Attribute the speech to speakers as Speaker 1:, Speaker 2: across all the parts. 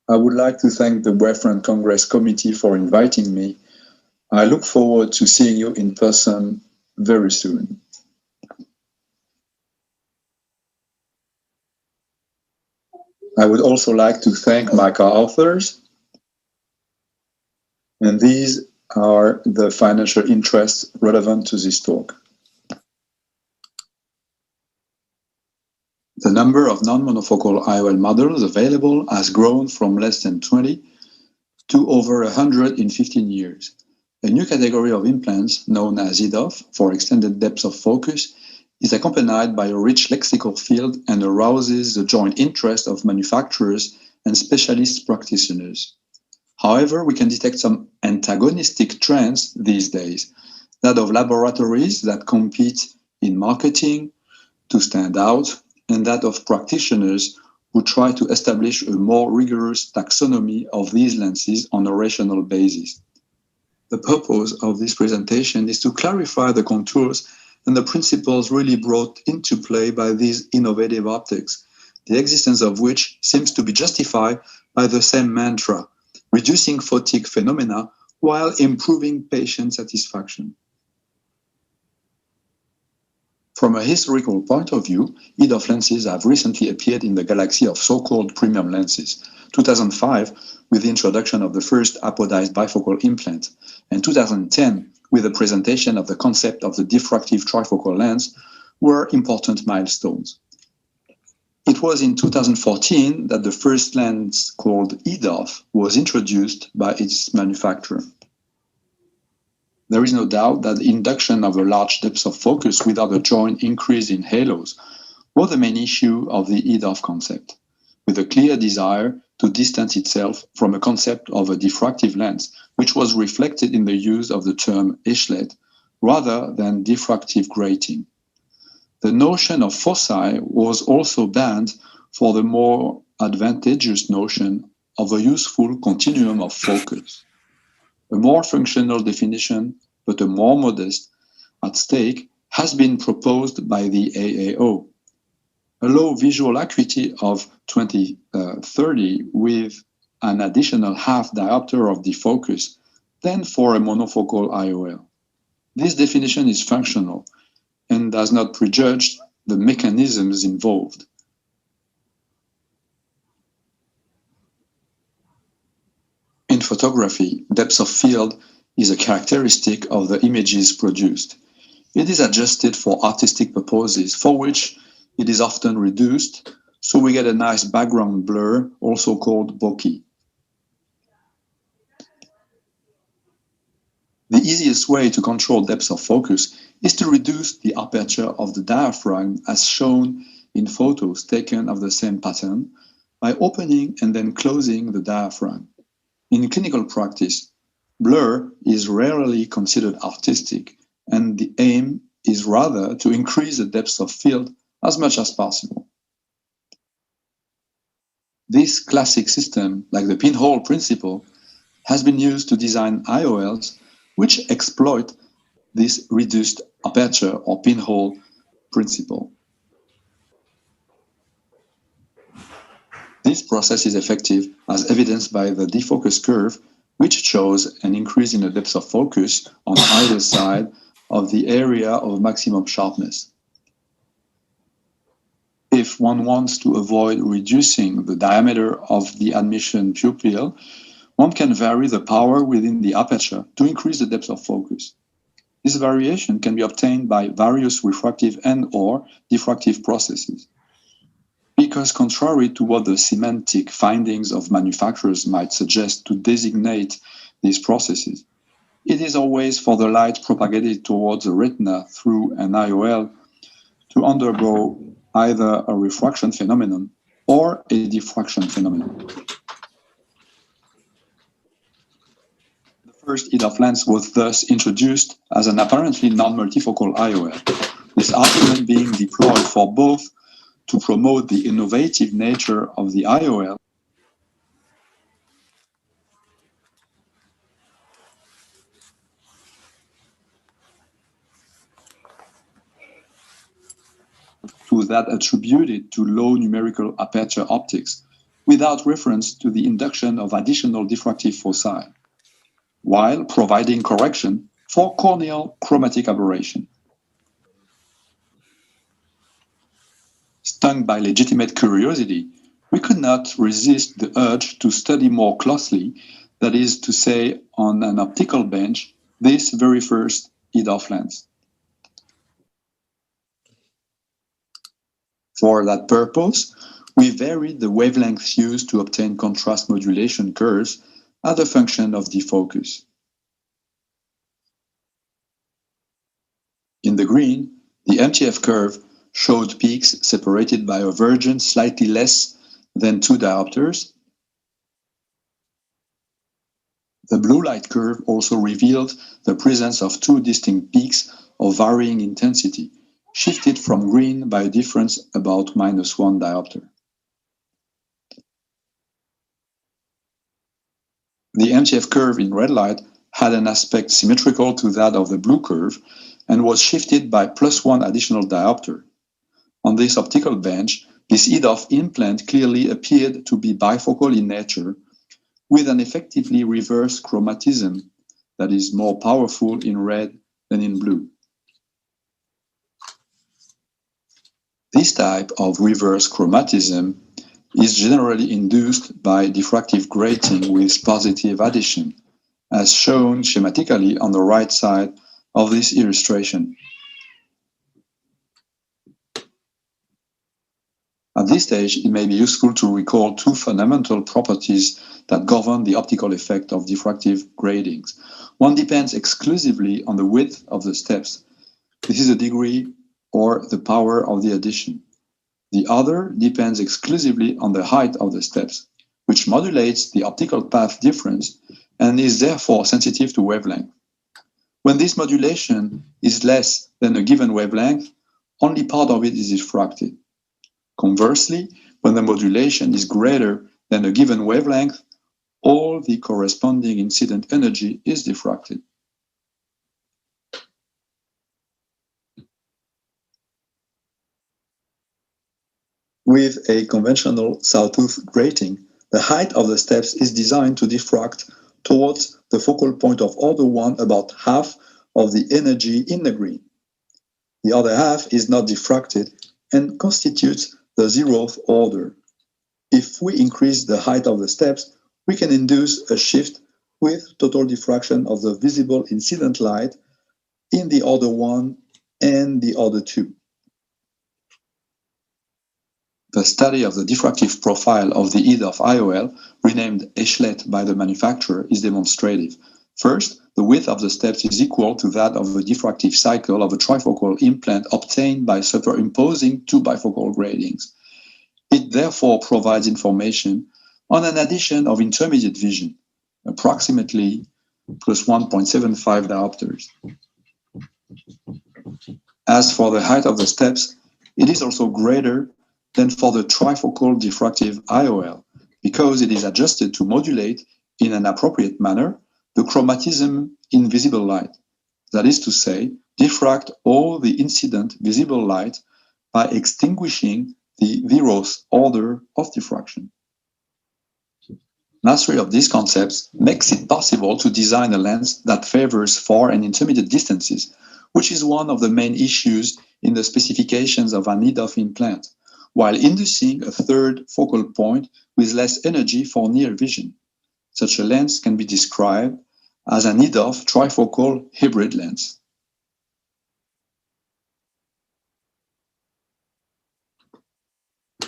Speaker 1: I would like to thank the Wavefront Congress Committee for inviting me. I look forward to seeing you in person very soon. I would also like to thank my co-authors, and these are the financial interests relevant to this talk. The number of non-monofocal IOL models available has grown from less than 20 to over 100 in 15 years. A new category of implants, known as EDOF, for extended depth of focus, is accompanied by a rich lexical field and arouses the joint interest of manufacturers and specialist practitioners. However, we can detect some antagonistic trends these days, that of laboratories that compete in marketing to stand out, and that of practitioners who try to establish a more rigorous taxonomy of these lenses on a rational basis. The purpose of this presentation is to clarify the contours and the principles really brought into play by these innovative optics, the existence of which seems to be justified by the same mantra, reducing photic phenomena while improving patient satisfaction. From a historical point of view, EDOF lenses have recently appeared in the galaxy of so-called premium lenses. 2005, with the introduction of the first apodized bifocal implant, and 2010, with the presentation of the concept of the diffractive trifocal lens, were important milestones. It was in 2014 that the first lens called EDOF was introduced by its manufacturer. There is no doubt that the induction of a large depth of focus without a joint increase in halos was the main issue of the EDOF concept, with a clear desire to distance itself from a concept of a diffractive lens, which was reflected in the use of the term Ishlet rather than diffractive grating. The notion of foci was also banned for the more advantageous notion of a useful continuum of focus. A more functional definition, but a more modest, at stake, has been proposed by the AAO. A low visual acuity of 20/30 with an additional half diopter of defocus than for a monofocal IOL. This definition is functional and does not prejudge the mechanisms involved. In photography, depth of field is a characteristic of the images produced. It is adjusted for artistic purposes, for which it is often reduced, so we get a nice background blur, also called bokeh. The easiest way to control depth of focus is to reduce the aperture of the diaphragm as shown in photos taken of the same pattern by opening and then closing the diaphragm. In clinical practice, blur is rarely considered artistic, and the aim is rather to increase the depth of field as much as possible. This classic system, like the pinhole principle, has been used to design IOLs which exploit this reduced aperture or pinhole principle. This process is effective as evidenced by the defocus curve, which shows an increase in the depth of focus on either side of the area of maximum sharpness. If one wants to avoid reducing the diameter of the admission pupil, one can vary the power within the aperture to increase the depth of focus. This variation can be obtained by various refractive and/or diffractive processes. Because contrary to what the semantic findings of manufacturers might suggest to designate these processes, it is always for the light propagated towards the retina through an IOL to undergo either a refraction phenomenon or a diffraction phenomenon. The first EDOF lens was thus introduced as an apparently non-multifocal IOL, this argument being deployed for both to promote the innovative nature of the IOL to that attributed to low numerical aperture optics, without reference to the induction of additional diffractive foci, while providing correction for corneal chromatic aberration. Stung by legitimate curiosity, we could not resist the urge to study more closely, that is to say, on an optical bench, this very first EDOF lens. For that purpose, we varied the wavelengths used to obtain contrast modulation curves as a function of defocus. In the green, the MTF curve showed peaks separated by a divergence slightly less than 2 diopters. The blue light curve also revealed the presence of 2 distinct peaks of varying intensity, shifted from green by a difference about -1 diopter. The MTF curve in red light had an aspect symmetrical to that of the blue curve and was shifted by +1 additional diopter. On this optical bench, this EDOF implant clearly appeared to be bifocal in nature, with an effectively reverse chromatism that is more powerful in red than in blue. This type of reverse chromatism is generally induced by diffractive grating with positive addition, as shown schematically on the right side of this illustration. At this stage, it may be useful to recall 2 fundamental properties that govern the optical effect of diffractive gratings. One depends exclusively on the width of the steps. This is the degree or the power of the addition. The other depends exclusively on the height of the steps, which modulates the optical path difference and is therefore sensitive to wavelength. When this modulation is less than a given wavelength, only part of it is diffracted. Conversely, when the modulation is greater than a given wavelength, all the corresponding incident energy is diffracted. With a conventional sawtooth grating, the height of the steps is designed to diffract towards the focal point of order 1 about half of the energy in the green. The other half is not diffracted and constitutes the 0th order. If we increase the height of the steps, we can induce a shift with total diffraction of the visible incident light in the order 1 and the order 2. The study of the diffractive profile of the EDOF IOL, renamed Echlet by the manufacturer, is demonstrative. First, the width of the steps is equal to that of the diffractive cycle of a trifocal implant obtained by superimposing 2 bifocal gratings. It therefore provides information on an addition of intermediate vision, approximately plus 1.75 diopters. As for the height of the steps, it is also greater than for the trifocal diffractive IOL, because it is adjusted to modulate in an appropriate manner the chromatism in visible light, that is to say, diffract all the incident visible light by extinguishing the 0th order of diffraction. Mastery of these concepts makes it possible to design a lens that favors far and intermediate distances, which is one of the main issues in the specifications of an EDOF implant, while inducing a 3rd focal point with less energy for near vision. Such a lens can be described as an EDOF trifocal hybrid lens.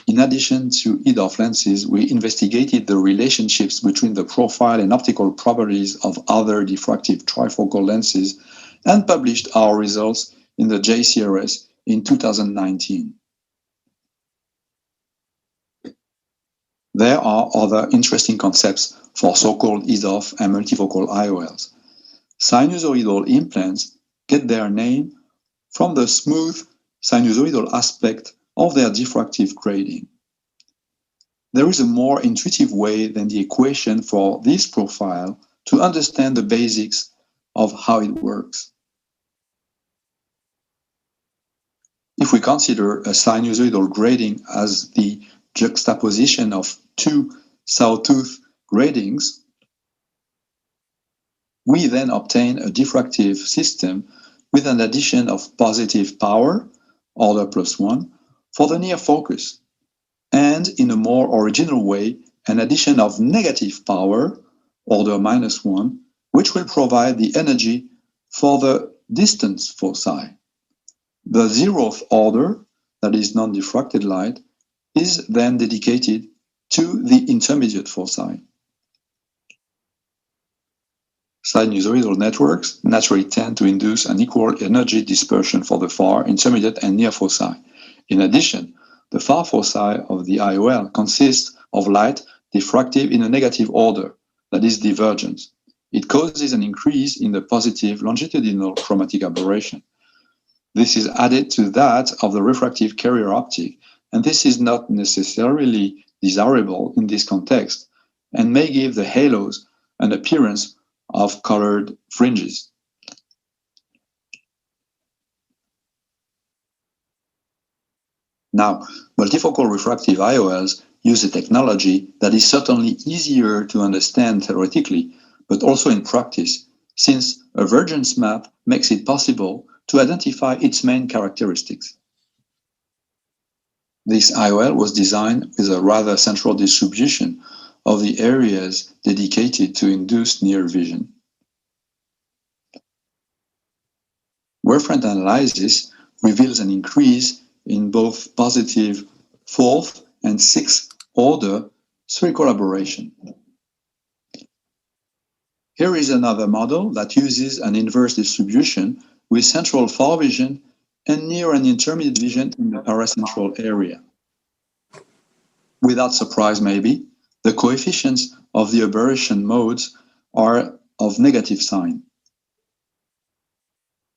Speaker 1: In addition to EDOF lenses, we investigated the relationships between the profile and optical properties of other diffractive trifocal lenses and published our results in the JCRS in 2019. There are other interesting concepts for so-called EDOF and multifocal IOLs. Sinusoidal implants get their name from the smooth sinusoidal aspect of their diffractive grating. There is a more intuitive way than the equation for this profile to understand the basics of how it works. If we consider a sinusoidal grating as the juxtaposition of two sawtooth gratings, we then obtain a diffractive system with an addition of positive power, order +1, for the near focus, and in a more original way, an addition of negative power, order -1, which will provide the energy for the distance foci. The 0th order, that is non-diffracted light, is then dedicated to the intermediate foci. Sinusoidal networks naturally tend to induce an equal energy dispersion for the far, intermediate, and near foci. In addition, the far foci of the IOL consists of light diffractive in a negative order, that is divergence. It causes an increase in the positive longitudinal chromatic aberration. This is added to that of the refractive carrier optic, and this is not necessarily desirable in this context, and may give the halos an appearance of colored fringes. Now, multifocal refractive IOLs use a technology that is certainly easier to understand theoretically, but also in practice, since a vergence map makes it possible to identify its main characteristics. This IOL was designed with a rather central distribution of the areas dedicated to induced near vision. Wavefront analysis reveals an increase in both positive 4th and 6th order spherical aberration. Here is another model that uses an inverse distribution with central far vision and near and intermediate vision in the paracentral area. Without surprise maybe, the coefficients of the aberration modes are of negative sign.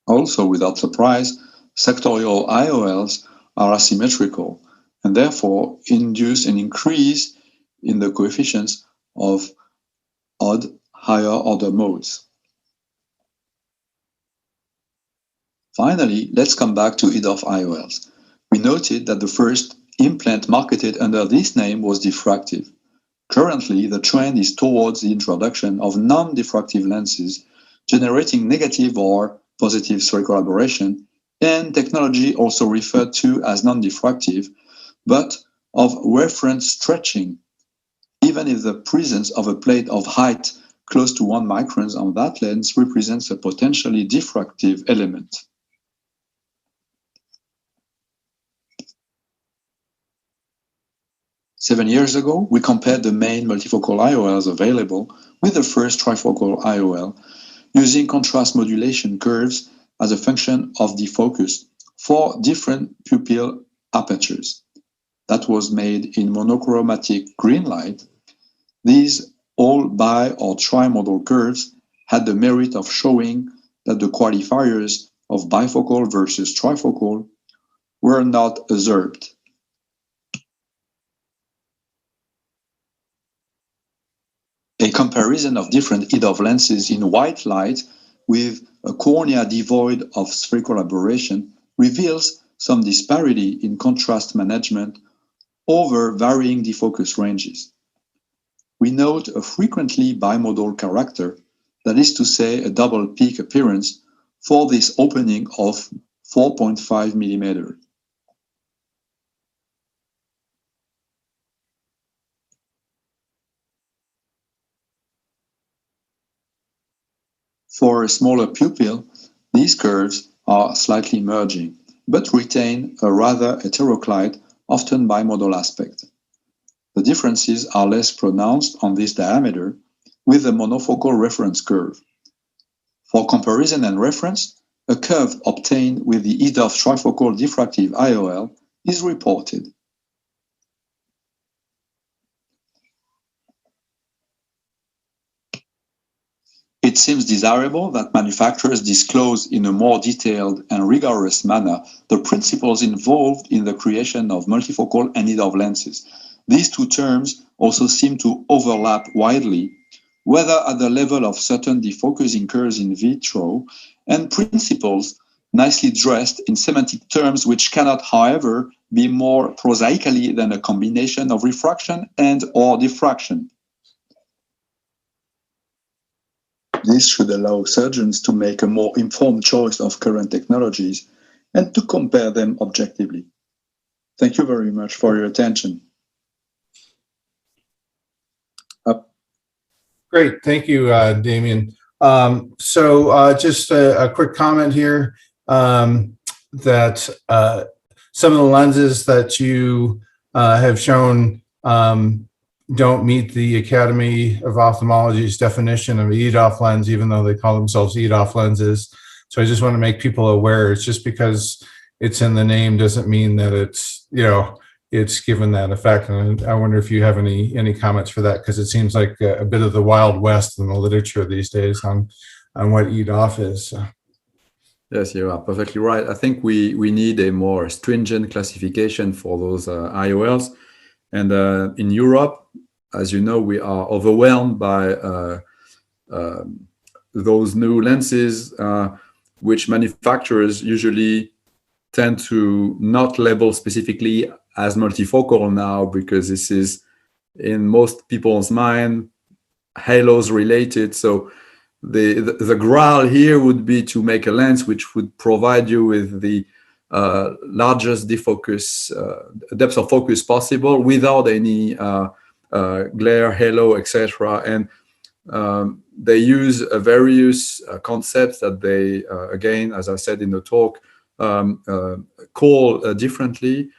Speaker 1: Also, without surprise, sectorial IOLs are asymmetrical and therefore induce an increase in the coefficients of odd higher order modes. Finally, let's come back to EDOF IOLs. We noted that the first implant marketed under this name was diffractive. Currently, the trend is towards the introduction of non-diffractive lenses generating negative or positive spherical aberration, and technology also referred to as non-diffractive, but of wavefront stretching, even if the presence of a plate of height close to 1 micron on that lens represents a potentially diffractive element. Seven years ago, we compared the main multifocal IOLs available with the first trifocal IOL, using contrast modulation curves as a function of defocus for different pupil apertures. That was made in monochromatic green light. These all bi- or trimodal curves had the merit of showing that the qualifiers of bifocal versus trifocal were not usurped. A comparison of different EDOF lenses in white light with a cornea devoid of spherical aberration reveals some disparity in contrast management over varying defocus ranges. We note a frequently bimodal character, that is to say a double peak appearance, for this opening of 4.5 millimeter. For a smaller pupil, these curves are slightly merging, but retain a rather heteroclite, often bimodal aspect. The differences are less pronounced on this diameter with the monofocal reference curve. For comparison and reference, a curve obtained with the EDOF trifocal diffractive IOL is reported. It seems desirable that manufacturers disclose in a more detailed and rigorous manner the principles involved in the creation of multifocal and EDOF lenses. These two terms also seem to overlap widely, whether at the level of certain defocusing curves in vitro and principles nicely dressed in semantic terms which cannot, however, be more prosaically than a combination of refraction and or diffraction. This should allow surgeons to make a more informed choice of current technologies and to compare them objectively. Thank you very much for your attention.
Speaker 2: Great, thank you, Damien. Just a quick comment here that some of the lenses that you have shown don't meet the Academy of Ophthalmology's definition of EDOF lens, even though they call themselves EDOF lenses. So I just want to make people aware. It's just because it's in the name doesn't mean that it's, it's given that effect. And I wonder if you have any comments for that, because it seems like a bit of the Wild West in the literature these days on what EDOF is.
Speaker 3: Yes, you are perfectly right. I think we need a more stringent classification for those IOLs. And in Europe, as you know, we are overwhelmed by those new lenses, which manufacturers usually tend to not label specifically as multifocal now, because this is, in most people's mind, halos related. So the graal here would be to make a lens which would provide you with the largest defocus, depth of focus possible without any glare, halo, etc. And they use various concepts that they, again, as I said in the talk, call differently.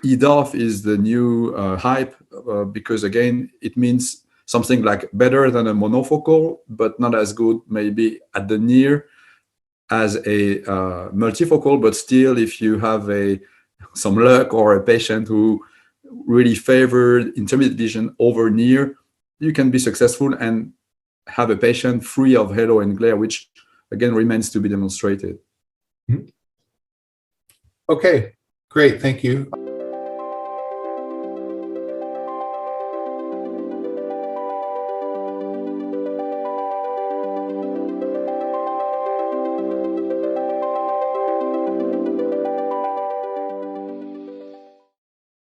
Speaker 3: EDOF is the new hype because, again, it means something like better than a monofocal, but not as good, maybe at the near as a multifocal. But still, if you have some luck or a patient who really favored intermediate vision over near, you can be successful and have a patient free of halo and glare, which again remains to be demonstrated.
Speaker 2: Okay, great, thank you.